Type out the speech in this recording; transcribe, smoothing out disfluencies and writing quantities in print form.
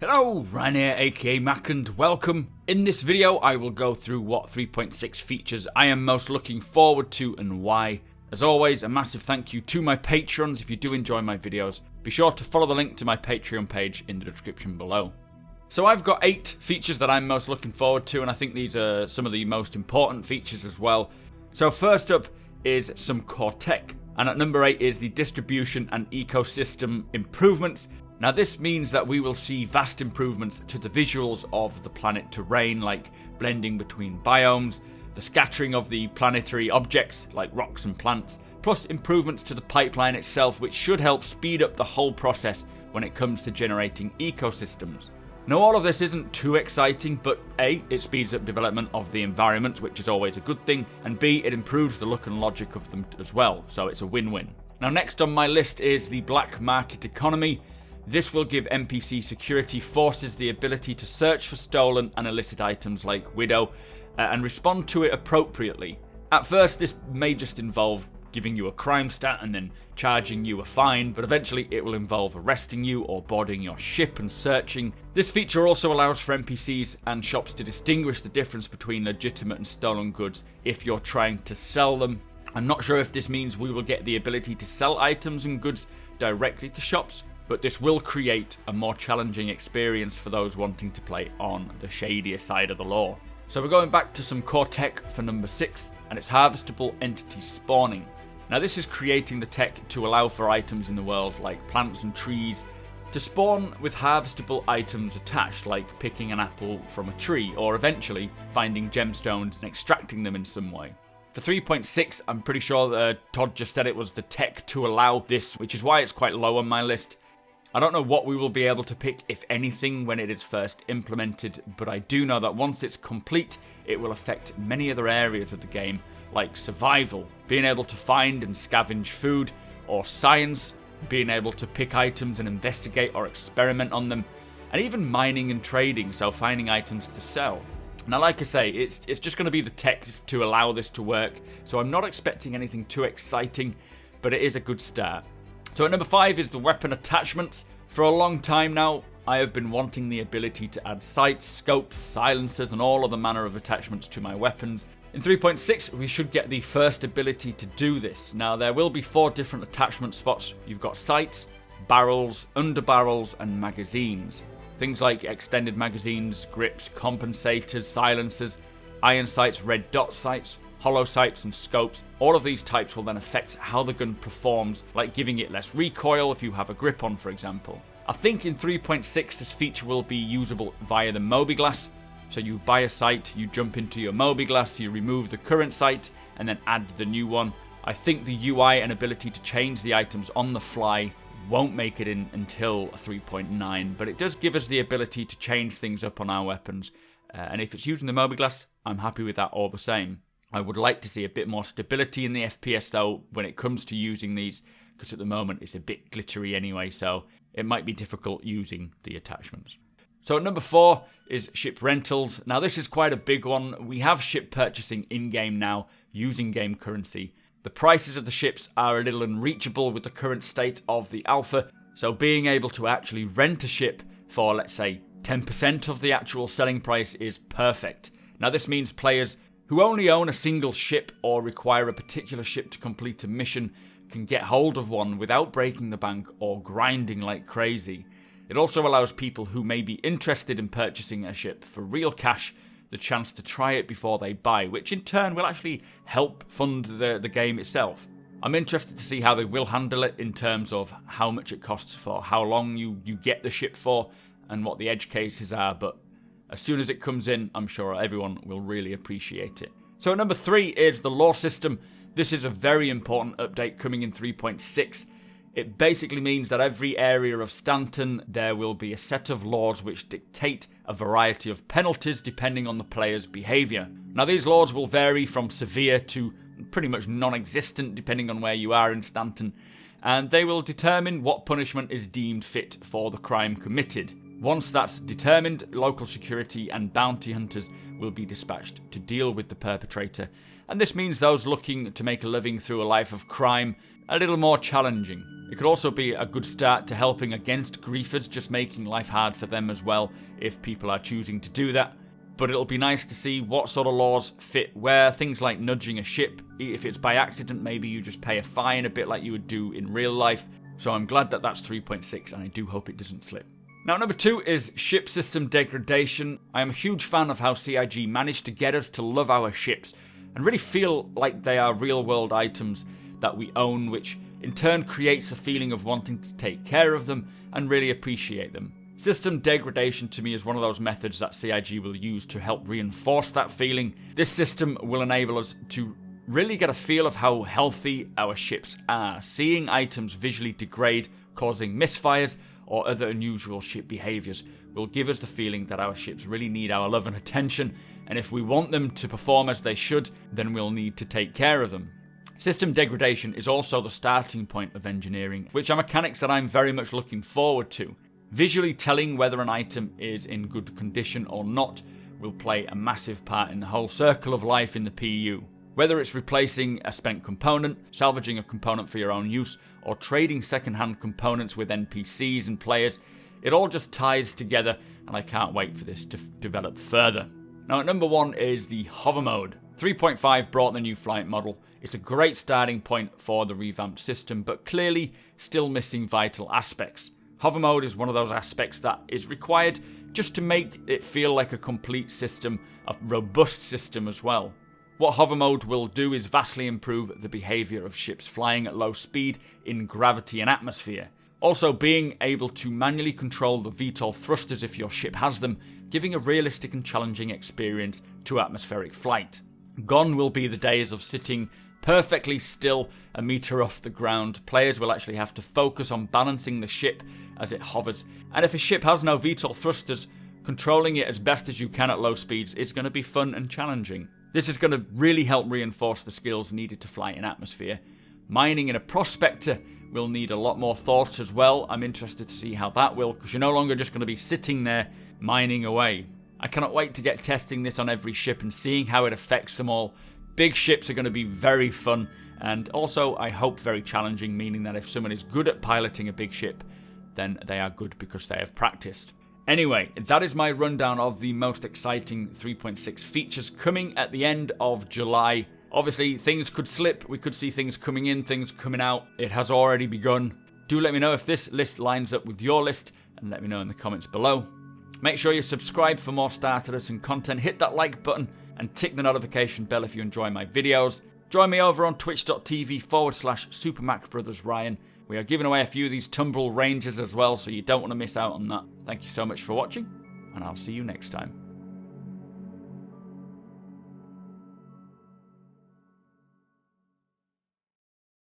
Hello, Ryan here, aka Mac, and welcome. In this video I will go through what 3.6 features I am most looking forward to and why. As always, a massive thank you to my patrons. If you do enjoy my videos, be sure to follow the link to my Patreon page in the description below. So I've got 8 features that I'm most looking forward to, and I think these are some of the most important features as well. So first up is some core tech, and at number 8 is the distribution and ecosystem improvements. Now this means that we will see vast improvements to the visuals of the planet terrain, like blending between biomes, the scattering of the planetary objects like rocks and plants, plus improvements to the pipeline itself, which should help speed up the whole process when it comes to generating ecosystems. Now all of this isn't too exciting, but A, it speeds up development of the environment, which is always a good thing, and B, it improves the look and logic of them as well, so it's a win-win. Now next on my list is the black market economy. This will give NPC security forces the ability to search for stolen and illicit items like Widow and respond to it appropriately. At first this may just involve giving you a crime stat and then charging you a fine, but eventually it will involve arresting you or boarding your ship and searching. This feature also allows for NPCs and shops to distinguish the difference between legitimate and stolen goods if you're trying to sell them. I'm not sure if this means we will get the ability to sell items and goods directly to shops, but this will create a more challenging experience for those wanting to play on the shadier side of the law. So we're going back to some core tech for number 6, and it's harvestable entity spawning. Now this is creating the tech to allow for items in the world like plants and trees to spawn with harvestable items attached, like picking an apple from a tree or eventually finding gemstones and extracting them in some way. For 3.6, I'm pretty sure that Todd just said it was the tech to allow this, which is why it's quite low on my list. I don't know what we will be able to pick, if anything, when it is first implemented, but I do know that once it's complete, it will affect many other areas of the game, like survival, being able to find and scavenge food, or science, being able to pick items and investigate or experiment on them, and even mining and trading, so finding items to sell. Now like I say, it's just going to be the tech to allow this to work, so I'm not expecting anything too exciting, but it is a good start. So at number 5 is the weapon attachments. For a long time now, I have been wanting the ability to add sights, scopes, silencers, and all other manner of attachments to my weapons. In 3.6, we should get the first ability to do this. Now there will be 4 different attachment spots. You've got sights, barrels, underbarrels, and magazines. Things like extended magazines, grips, compensators, silencers, iron sights, red dot sights, hollow sights and scopes. All of these types will then affect how the gun performs, like giving it less recoil if you have a grip on, for example. I think in 3.6 this feature will be usable via the Mobiglass. So you buy a sight, you jump into your Mobiglass, you remove the current sight and then add the new one. I think the UI and ability to change the items on the fly won't make it in until 3.9, but it does give us the ability to change things up on our weapons. And if it's using the Mobiglass, I'm happy with that all the same. I would like to see a bit more stability in the FPS though when it comes to using these, because at the moment it's a bit glittery anyway, so it might be difficult using the attachments. So at number 4 is ship rentals. Now this is quite a big one. We have ship purchasing in-game now using game currency. The prices of the ships are a little unreachable with the current state of the alpha, so being able to actually rent a ship for, let's say, 10% of the actual selling price is perfect. Now this means players who only own a single ship or require a particular ship to complete a mission can get hold of one without breaking the bank or grinding like crazy. It also allows people who may be interested in purchasing a ship for real cash the chance to try it before they buy, which in turn will actually help fund the game itself. I'm interested to see how they will handle it in terms of how much it costs for how long you get the ship for and what the edge cases are, but as soon as it comes in, I'm sure everyone will really appreciate it. So at number 3 is the law system. This is a very important update coming in 3.6. It basically means that every area of Stanton, there will be a set of laws which dictate a variety of penalties depending on the player's behaviour. Now these laws will vary from severe to pretty much non-existent depending on where you are in Stanton, and they will determine what punishment is deemed fit for the crime committed. Once that's determined, local security and bounty hunters will be dispatched to deal with the perpetrator, and this means those looking to make a living through a life of crime a little more challenging. It could also be a good start to helping against griefers, just making life hard for them as well if people are choosing to do that. But it'll be nice to see what sort of laws fit where, things like nudging a ship. If it's by accident, maybe you just pay a fine, a bit like you would do in real life. So I'm glad that that's 3.6, and I do hope it doesn't slip. Now, number 2 is ship system degradation. I am a huge fan of how CIG managed to get us to love our ships and really feel like they are real-world items that we own, which in turn creates a feeling of wanting to take care of them and really appreciate them. System degradation to me is one of those methods that CIG will use to help reinforce that feeling. This system will enable us to really get a feel of how healthy our ships are. Seeing items visually degrade, causing misfires or other unusual ship behaviours will give us the feeling that our ships really need our love and attention, and if we want them to perform as they should, then we'll need to take care of them. System degradation is also the starting point of engineering, which are mechanics that I'm very much looking forward to. Visually telling whether an item is in good condition or not will play a massive part in the whole circle of life in the PU. Whether it's replacing a spent component, salvaging a component for your own use, or trading second-hand components with NPCs and players, it all just ties together, and I can't wait for this to develop further. Now at number 1 is the hover mode. 3.5 brought the new flight model. It's a great starting point for the revamped system, but clearly still missing vital aspects. Hover mode is one of those aspects that is required just to make it feel like a complete system, a robust system as well. What hover mode will do is vastly improve the behaviour of ships flying at low speed in gravity and atmosphere. Also being able to manually control the VTOL thrusters if your ship has them, giving a realistic and challenging experience to atmospheric flight. Gone will be the days of sitting perfectly still a metre off the ground. Players will actually have to focus on balancing the ship as it hovers, and if a ship has no VTOL thrusters, controlling it as best as you can at low speeds is going to be fun and challenging. This is going to really help reinforce the skills needed to fly in atmosphere. Mining in a prospector will need a lot more thought as well. I'm interested to see how that will, because you're no longer just going to be sitting there mining away. I cannot wait to get testing this on every ship and seeing how it affects them all. Big ships are going to be very fun, and also I hope very challenging, meaning that if someone is good at piloting a big ship, then they are good because they have practiced. Anyway, that is my rundown of the most exciting 3.6 features coming at the end of July. Obviously, things could slip. We could see things coming in, things coming out. It has already begun. Do let me know if this list lines up with your list, and let me know in the comments below. Make sure you subscribe for more Starters and content. Hit that like button and tick the notification bell if you enjoy my videos. Join me over on twitch.tv/supermacbrothers Ryan. We are giving away a few of these Tumbrel Rangers as well, so you don't want to miss out on that. Thank you so much for watching, and I'll see you next time.